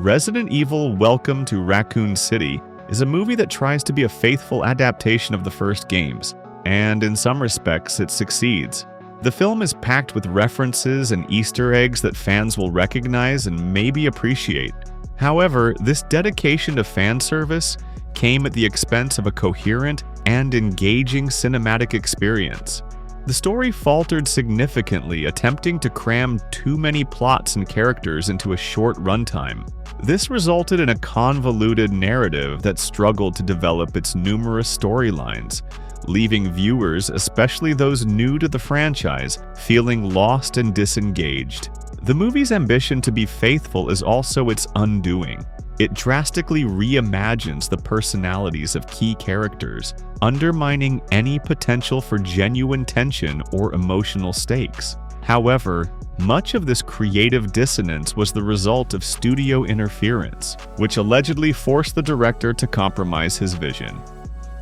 Resident Evil Welcome to Raccoon City is a movie that tries to be a faithful adaptation of the first games, and in some respects it succeeds. The film is packed with references and Easter eggs that fans will recognize and maybe appreciate. However, this dedication to fan service came at the expense of a coherent and engaging cinematic experience. The story faltered significantly, attempting to cram too many plots and characters into a short runtime. This resulted in a convoluted narrative that struggled to develop its numerous storylines, leaving viewers, especially those new to the franchise, feeling lost and disengaged. The movie's ambition to be faithful is also its undoing. It drastically reimagines the personalities of key characters, undermining any potential for genuine tension or emotional stakes. However, much of this creative dissonance was the result of studio interference, which allegedly forced the director to compromise his vision.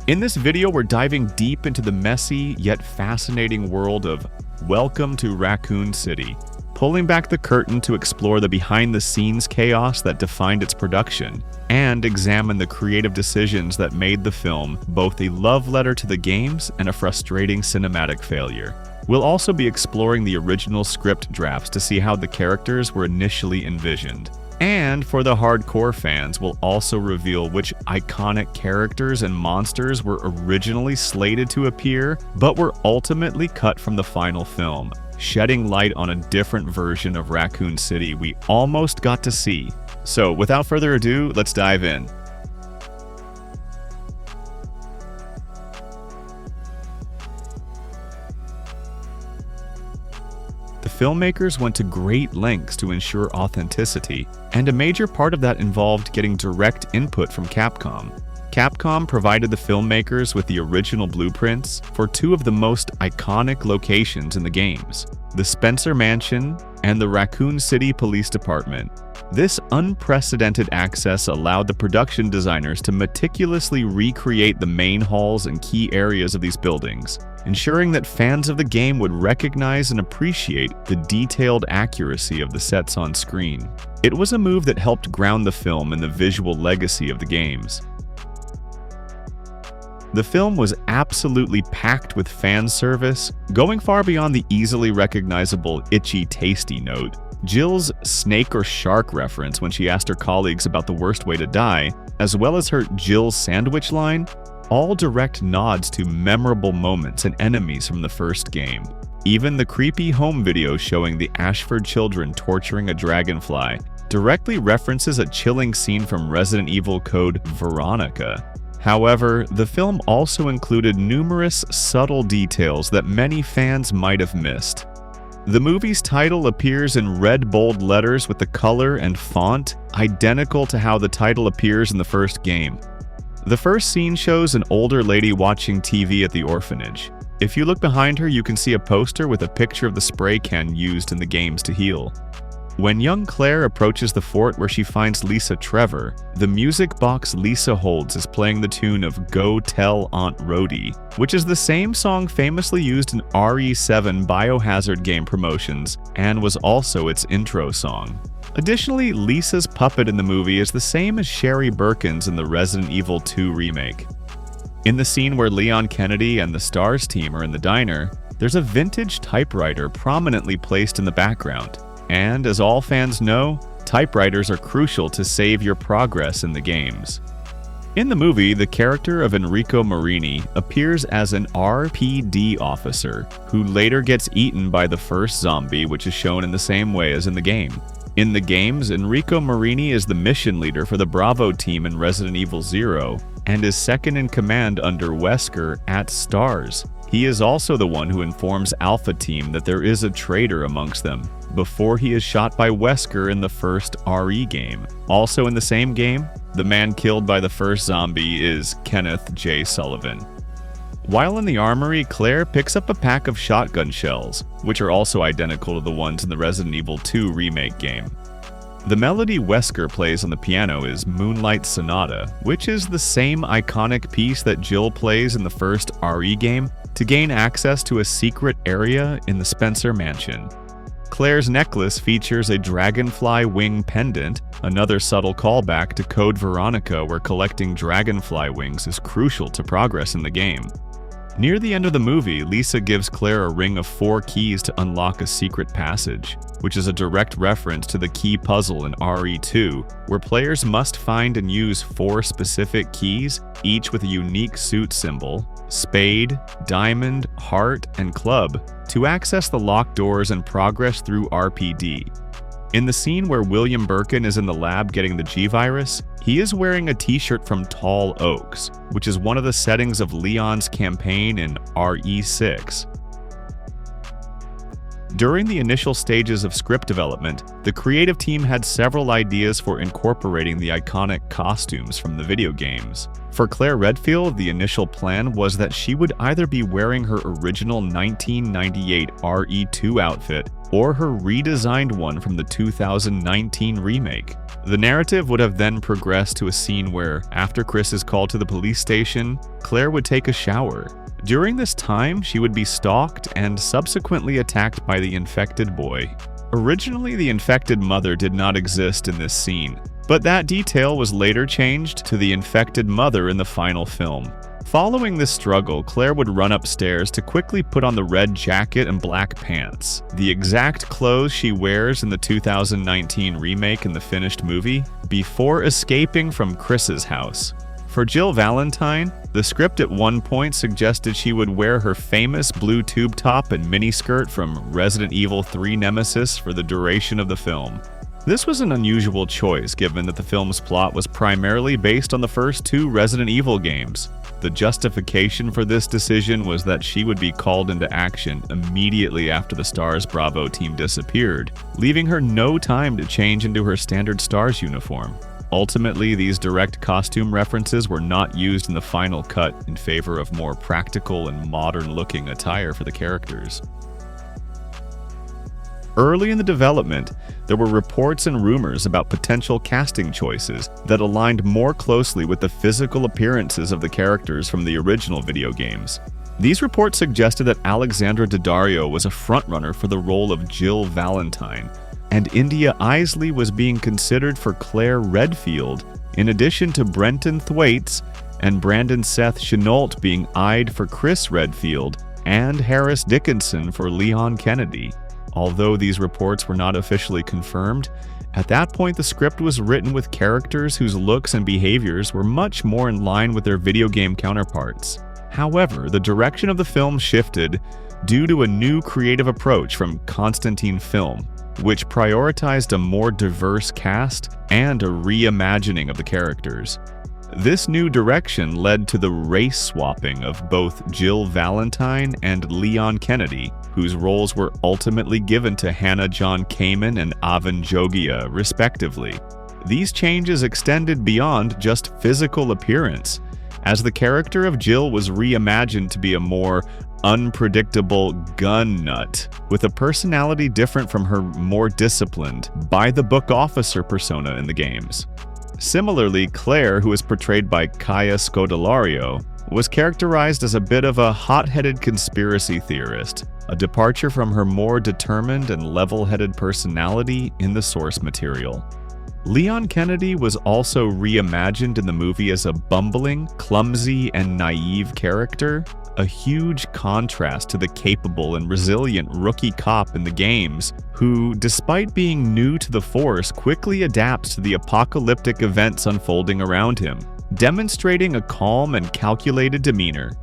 In this video, we're diving deep into the messy yet fascinating world of Welcome to Raccoon City, pulling back the curtain to explore the behind-the-scenes chaos that defined its production, and examine the creative decisions that made the film both a love letter to the games and a frustrating cinematic failure. We'll also be exploring the original script drafts to see how the characters were initially envisioned. And for the hardcore fans, we'll also reveal which iconic characters and monsters were originally slated to appear, but were ultimately cut from the final film, shedding light on a different version of Raccoon City we almost got to see. So without further ado, let's dive in. The filmmakers went to great lengths to ensure authenticity, and a major part of that involved getting direct input from Capcom. Capcom provided the filmmakers with the original blueprints for two of the most iconic locations in the games, the Spencer Mansion and the Raccoon City Police Department. This unprecedented access allowed the production designers to meticulously recreate the main halls and key areas of these buildings, ensuring that fans of the game would recognize and appreciate the detailed accuracy of the sets on screen. It was a move that helped ground the film in the visual legacy of the games. The film was absolutely packed with fan service, going far beyond the easily recognizable itchy tasty note. Jill's snake or shark reference when she asked her colleagues about the worst way to die, as well as her Jill's sandwich line, all direct nods to memorable moments and enemies from the first game. Even the creepy home video showing the Ashford children torturing a dragonfly directly references a chilling scene from Resident Evil Code Veronica. However, the film also included numerous subtle details that many fans might have missed. The movie's title appears in red bold letters with the color and font identical to how the title appears in the first game. The first scene shows an older lady watching TV at the orphanage. If you look behind her, you can see a poster with a picture of the spray can used in the games to heal. When young Claire approaches the fort where she finds Lisa Trevor, the music box Lisa holds is playing the tune of Go Tell Aunt Rhody, which is the same song famously used in RE7 Biohazard game promotions and was also its intro song. Additionally, Lisa's puppet in the movie is the same as Sherry Birkin's in the Resident Evil 2 remake. In the scene where Leon Kennedy and the STARS team are in the diner, there's a vintage typewriter prominently placed in the background. And as all fans know, typewriters are crucial to save your progress in the games. In the movie, the character of Enrico Marini appears as an RPD officer who later gets eaten by the first zombie, which is shown in the same way as in the game. In the games, Enrico Marini is the mission leader for the Bravo team in Resident Evil 0 and is second in command under Wesker at STARS. He is also the one who informs Alpha Team that there is a traitor amongst them, before he is shot by Wesker in the first RE game. Also in the same game, the man killed by the first zombie is Kenneth J. Sullivan. While in the armory, Claire picks up a pack of shotgun shells, which are also identical to the ones in the Resident Evil 2 remake game. The melody Wesker plays on the piano is Moonlight Sonata, which is the same iconic piece that Jill plays in the first RE game to gain access to a secret area in the Spencer Mansion. Claire's necklace features a dragonfly wing pendant, another subtle callback to Code Veronica, where collecting dragonfly wings is crucial to progress in the game. Near the end of the movie, Lisa gives Claire a ring of 4 keys to unlock a secret passage, which is a direct reference to the key puzzle in RE2, where players must find and use 4 specific keys, each with a unique suit symbol, spade, diamond, heart, and club, to access the locked doors and progress through RPD. In the scene where William Birkin is in the lab getting the G-Virus, he is wearing a t-shirt from Tall Oaks, which is one of the settings of Leon's campaign in RE6. During the initial stages of script development, the creative team had several ideas for incorporating the iconic costumes from the video games. For Claire Redfield, the initial plan was that she would either be wearing her original 1998 RE2 outfit or her redesigned one from the 2019 remake. The narrative would have then progressed to a scene where, after Chris is called to the police station, Claire would take a shower. During this time, she would be stalked and subsequently attacked by the infected boy. Originally, the infected mother did not exist in this scene, but that detail was later changed to the infected mother in the final film. Following this struggle, Claire would run upstairs to quickly put on the red jacket and black pants, the exact clothes she wears in the 2019 remake in the finished movie, before escaping from Chris's house. For Jill Valentine, the script at one point suggested she would wear her famous blue tube top and miniskirt from Resident Evil 3 Nemesis for the duration of the film. This was an unusual choice given that the film's plot was primarily based on the first 2 Resident Evil games. The justification for this decision was that she would be called into action immediately after the STARS Bravo team disappeared, leaving her no time to change into her standard STARS uniform. Ultimately, these direct costume references were not used in the final cut in favor of more practical and modern-looking attire for the characters. Early in the development, there were reports and rumors about potential casting choices that aligned more closely with the physical appearances of the characters from the original video games. These reports suggested that Alexandra Daddario was a frontrunner for the role of Jill Valentine, and India Isley was being considered for Claire Redfield, in addition to Brenton Thwaites and Brandon Seth Chenault being eyed for Chris Redfield and Harris Dickinson for Leon Kennedy. Although these reports were not officially confirmed, at that point the script was written with characters whose looks and behaviors were much more in line with their video game counterparts. However, the direction of the film shifted due to a new creative approach from Constantine Film, which prioritized a more diverse cast and a reimagining of the characters. This new direction led to the race swapping of both Jill Valentine and Leon Kennedy, whose roles were ultimately given to Hannah John Kamen and Avan Jogia, respectively. These changes extended beyond just physical appearance, as the character of Jill was reimagined to be a more unpredictable gun nut, with a personality different from her more disciplined, by-the-book officer persona in the games. Similarly, Claire, who is portrayed by Kaya Scodelario, was characterized as a bit of a hot-headed conspiracy theorist, a departure from her more determined and level-headed personality in the source material. Leon Kennedy was also reimagined in the movie as a bumbling, clumsy, and naive character, a huge contrast to the capable and resilient rookie cop in the games, who, despite being new to the Force, quickly adapts to the apocalyptic events unfolding around him, demonstrating a calm and calculated demeanor.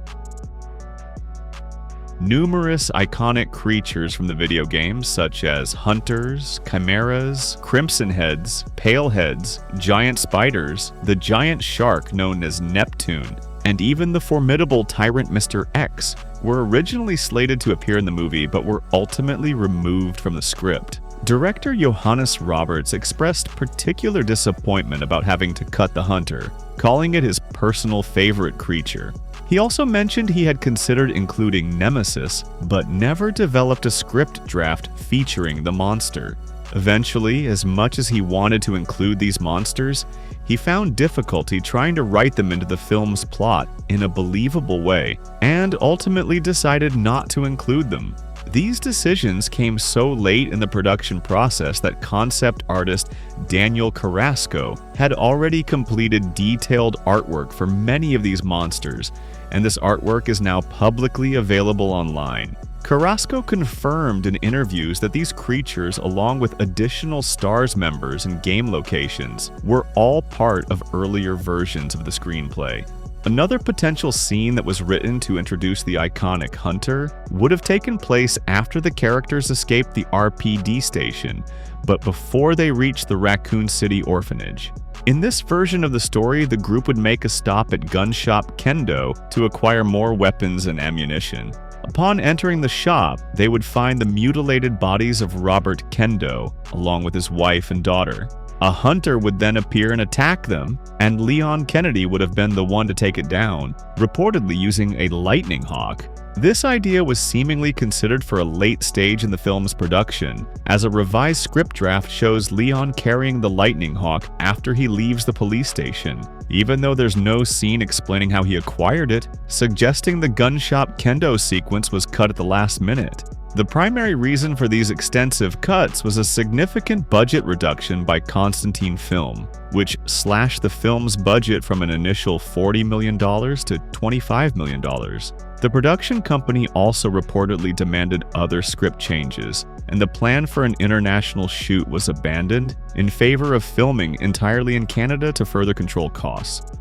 Numerous iconic creatures from the video games, such as hunters, chimeras, crimson heads, pale heads, giant spiders, the giant shark known as Neptune, and even the formidable tyrant Mr. X, were originally slated to appear in the movie but were ultimately removed from the script. Director Johannes Roberts expressed particular disappointment about having to cut the hunter, calling it his personal favorite creature. He also mentioned he had considered including Nemesis, but never developed a script draft featuring the monster. Eventually, as much as he wanted to include these monsters, he found difficulty trying to write them into the film's plot in a believable way, and ultimately decided not to include them. These decisions came so late in the production process that concept artist Daniel Carrasco had already completed detailed artwork for many of these monsters, and this artwork is now publicly available online. Carrasco confirmed in interviews that these creatures, along with additional STARS members and game locations, were all part of earlier versions of the screenplay. Another potential scene that was written to introduce the iconic Hunter would have taken place after the characters escaped the RPD station, but before they reached the Raccoon City orphanage. In this version of the story, the group would make a stop at gun shop Kendo to acquire more weapons and ammunition. Upon entering the shop, they would find the mutilated bodies of Robert Kendo, along with his wife and daughter. A hunter would then appear and attack them, and Leon Kennedy would have been the one to take it down, reportedly using a lightning hawk. This idea was seemingly considered for a late stage in the film's production, as a revised script draft shows Leon carrying the lightning hawk after he leaves the police station, even though there's no scene explaining how he acquired it, suggesting the gun shop Kendo sequence was cut at the last minute. The primary reason for these extensive cuts was a significant budget reduction by Constantine Film, which slashed the film's budget from an initial $40 million to $25 million. The production company also reportedly demanded other script changes, and the plan for an international shoot was abandoned in favor of filming entirely in Canada to further control costs.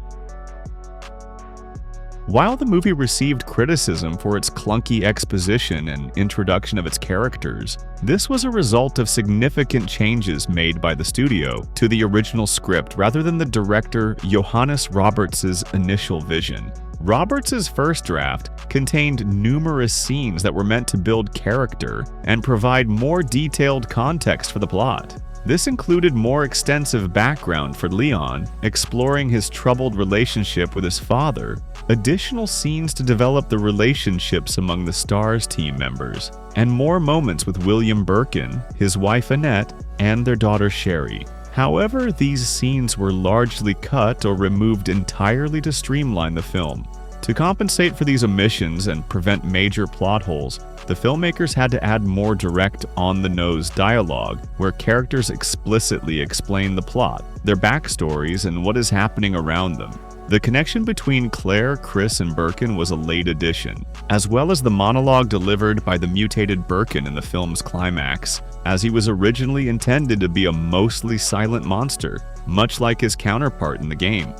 While the movie received criticism for its clunky exposition and introduction of its characters, this was a result of significant changes made by the studio to the original script rather than the director Johannes Roberts' initial vision. Roberts' first draft contained numerous scenes that were meant to build character and provide more detailed context for the plot. This included more extensive background for Leon, exploring his troubled relationship with his father, additional scenes to develop the relationships among the STARS team members, and more moments with William Birkin, his wife Annette, and their daughter Sherry. However, these scenes were largely cut or removed entirely to streamline the film. To compensate for these omissions and prevent major plot holes, the filmmakers had to add more direct, on-the-nose dialogue, where characters explicitly explain the plot, their backstories, and what is happening around them. The connection between Claire, Chris, and Birkin was a late addition, as well as the monologue delivered by the mutated Birkin in the film's climax, as he was originally intended to be a mostly silent monster, much like his counterpart in the game.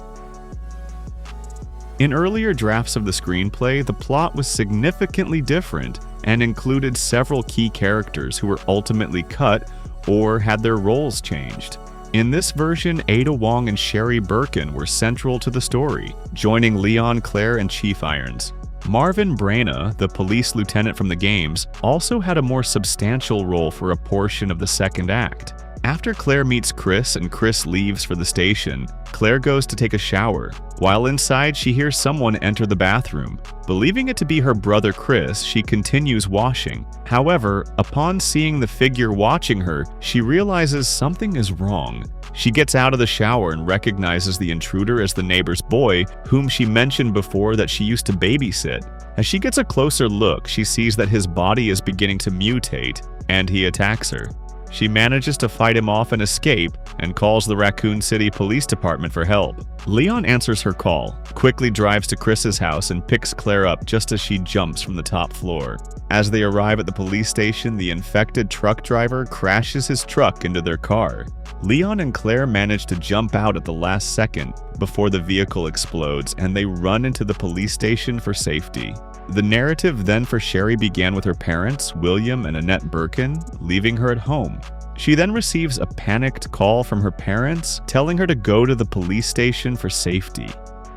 In earlier drafts of the screenplay, the plot was significantly different and included several key characters who were ultimately cut or had their roles changed. In this version, Ada Wong and Sherry Birkin were central to the story, joining Leon, Claire, and Chief Irons. Marvin Brana, the police lieutenant from the games, also had a more substantial role for a portion of the second act. After Claire meets Chris and Chris leaves for the station, Claire goes to take a shower. While inside, she hears someone enter the bathroom. Believing it to be her brother Chris, she continues washing. However, upon seeing the figure watching her, she realizes something is wrong. She gets out of the shower and recognizes the intruder as the neighbor's boy, whom she mentioned before that she used to babysit. As she gets a closer look, she sees that his body is beginning to mutate, and he attacks her. She manages to fight him off and escape, and calls the Raccoon City Police Department for help. Leon answers her call, quickly drives to Chris's house, and picks Claire up just as she jumps from the top floor. As they arrive at the police station, the infected truck driver crashes his truck into their car. Leon and Claire manage to jump out at the last second before the vehicle explodes, and they run into the police station for safety. The narrative then for Sherry began with her parents, William and Annette Birkin, leaving her at home. She then receives a panicked call from her parents, telling her to go to the police station for safety.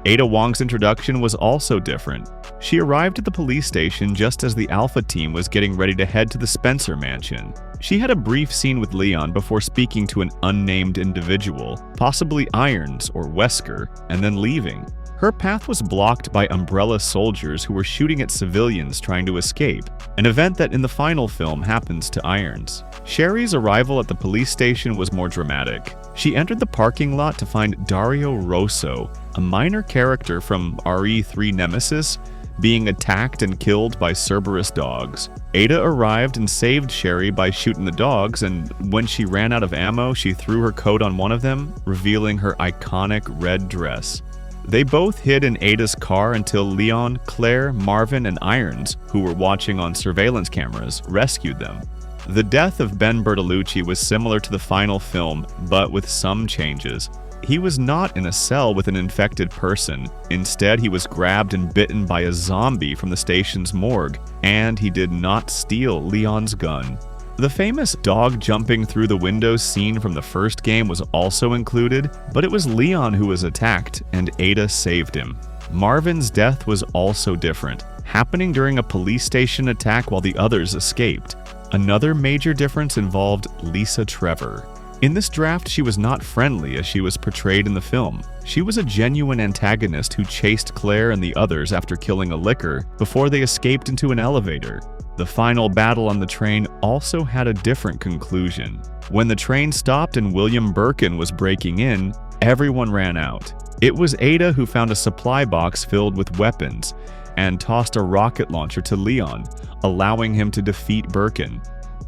Ada Wong's introduction was also different. She arrived at the police station just as the Alpha team was getting ready to head to the Spencer mansion. She had a brief scene with Leon before speaking to an unnamed individual, possibly Irons or Wesker, and then leaving. Her path was blocked by Umbrella soldiers who were shooting at civilians trying to escape, an event that in the final film happens to Irons. Sherry's arrival at the police station was more dramatic. She entered the parking lot to find Dario Rosso, a minor character from RE3 Nemesis, being attacked and killed by Cerberus dogs. Ada arrived and saved Sherry by shooting the dogs, and when she ran out of ammo, she threw her coat on one of them, revealing her iconic red dress. They both hid in Ada's car until Leon, Claire, Marvin, and Irons, who were watching on surveillance cameras, rescued them. The death of Ben Bertolucci was similar to the final film, but with some changes. He was not in a cell with an infected person. Instead, he was grabbed and bitten by a zombie from the station's morgue, and he did not steal Leon's gun. The famous dog jumping through the windows scene from the first game was also included, but it was Leon who was attacked, and Ada saved him. Marvin's death was also different, happening during a police station attack while the others escaped. Another major difference involved Lisa Trevor. In this draft, she was not friendly as she was portrayed in the film. She was a genuine antagonist who chased Claire and the others after killing a licker before they escaped into an elevator. The final battle on the train also had a different conclusion. When the train stopped and William Birkin was breaking in, everyone ran out. It was Ada who found a supply box filled with weapons and tossed a rocket launcher to Leon, allowing him to defeat Birkin.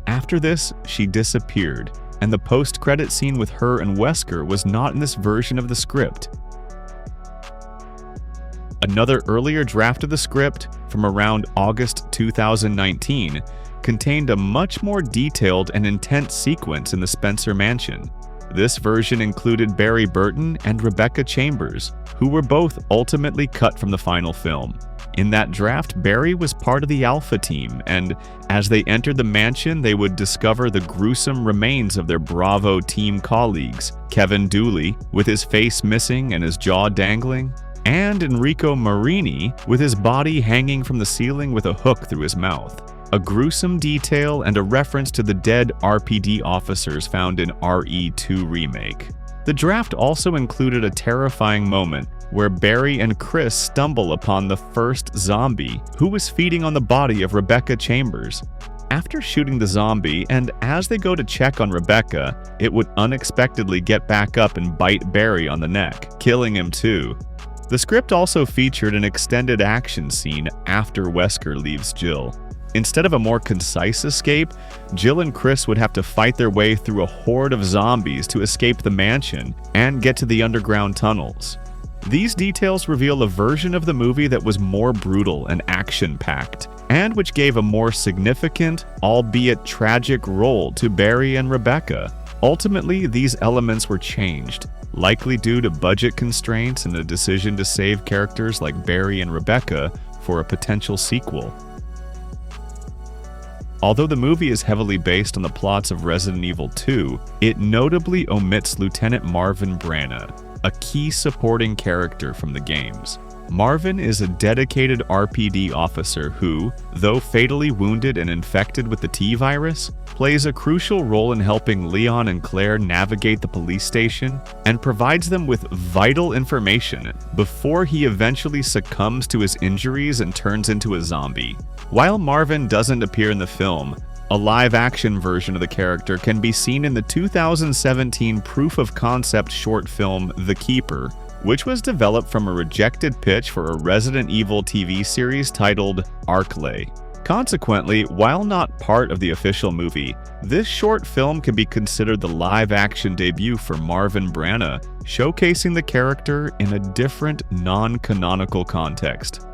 After this, she disappeared, and the post-credit scene with her and Wesker was not in this version of the script. Another earlier draft of the script, from around August 2019, contained a much more detailed and intense sequence in the Spencer mansion. This version included Barry Burton and Rebecca Chambers, who were both ultimately cut from the final film. In that draft, Barry was part of the Alpha team, and as they entered the mansion, they would discover the gruesome remains of their Bravo team colleagues, Kevin Dooley, with his face missing and his jaw dangling, and Enrico Marini, with his body hanging from the ceiling with a hook through his mouth. A gruesome detail and a reference to the dead RPD officers found in RE2 Remake. The draft also included a terrifying moment where Barry and Chris stumble upon the first zombie, who was feeding on the body of Rebecca Chambers. After shooting the zombie, and as they go to check on Rebecca, it would unexpectedly get back up and bite Barry on the neck, killing him too. The script also featured an extended action scene after Wesker leaves Jill. Instead of a more concise escape, Jill and Chris would have to fight their way through a horde of zombies to escape the mansion and get to the underground tunnels. These details reveal a version of the movie that was more brutal and action-packed, and which gave a more significant, albeit tragic, role to Barry and Rebecca. Ultimately, these elements were changed, likely due to budget constraints and a decision to save characters like Barry and Rebecca for a potential sequel. Although the movie is heavily based on the plots of Resident Evil 2, it notably omits Lieutenant Marvin Branagh, a key supporting character from the games. Marvin is a dedicated RPD officer who, though fatally wounded and infected with the T-virus, plays a crucial role in helping Leon and Claire navigate the police station and provides them with vital information before he eventually succumbs to his injuries and turns into a zombie. While Marvin doesn't appear in the film, a live-action version of the character can be seen in the 2017 proof-of-concept short film The Keeper, which was developed from a rejected pitch for a Resident Evil TV series titled Arklay. Consequently, while not part of the official movie, this short film can be considered the live-action debut for Marvin Branagh, showcasing the character in a different, non-canonical context.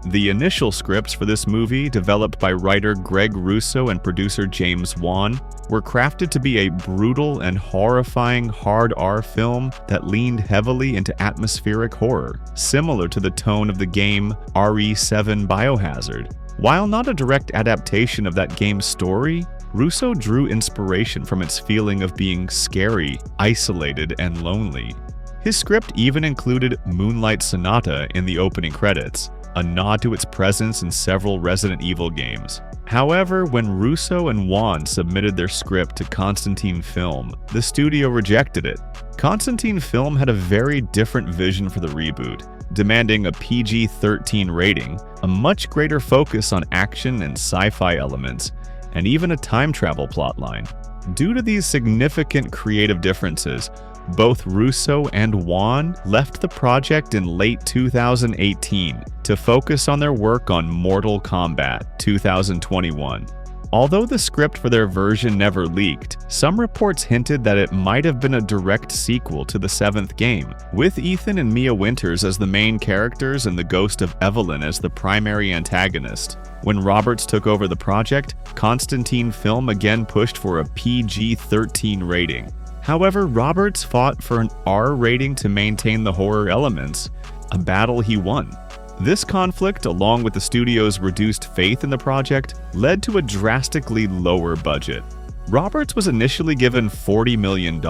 The initial scripts for this movie, developed by writer Greg Russo and producer James Wan, were crafted to be a brutal and horrifying hard R film that leaned heavily into atmospheric horror, similar to the tone of the game RE7 Biohazard. While not a direct adaptation of that game's story, Russo drew inspiration from its feeling of being scary, isolated, and lonely. His script even included Moonlight Sonata in the opening credits, a nod to its presence in several Resident Evil games. However, when Russo and Wan submitted their script to Constantine Film, the studio rejected it. Constantine Film had a very different vision for the reboot, demanding a PG-13 rating, a much greater focus on action and sci-fi elements, and even a time travel plotline. Due to these significant creative differences, Both Russo and Wan left the project in late 2018 to focus on their work on Mortal Kombat 2021. Although the script for their version never leaked, some reports hinted that it might have been a direct sequel to the 7th game, with Ethan and Mia Winters as the main characters and the ghost of Evelyn as the primary antagonist. When Roberts took over the project, Constantine Film again pushed for a PG-13 rating. However, Roberts fought for an R rating to maintain the horror elements, a battle he won. This conflict, along with the studio's reduced faith in the project, led to a drastically lower budget. Roberts was initially given $40 million,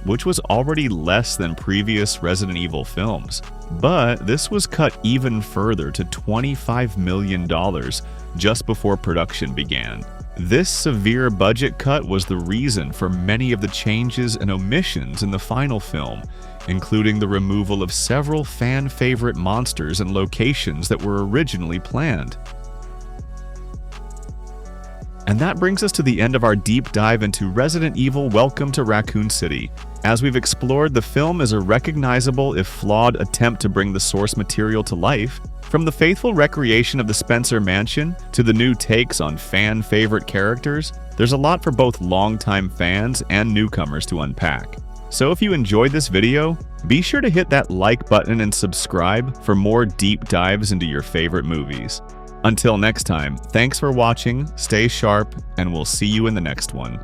which was already less than previous Resident Evil films. But this was cut even further to $25 million just before production began. This severe budget cut was the reason for many of the changes and omissions in the final film, including the removal of several fan-favorite monsters and locations that were originally planned. And that brings us to the end of our deep dive into Resident Evil Welcome to Raccoon City. As we've explored, the film is a recognizable, if flawed, attempt to bring the source material to life. From the faithful recreation of the Spencer Mansion to the new takes on fan-favorite characters, there's a lot for both longtime fans and newcomers to unpack. So if you enjoyed this video, be sure to hit that like button and subscribe for more deep dives into your favorite movies. Until next time, thanks for watching, stay sharp, and we'll see you in the next one.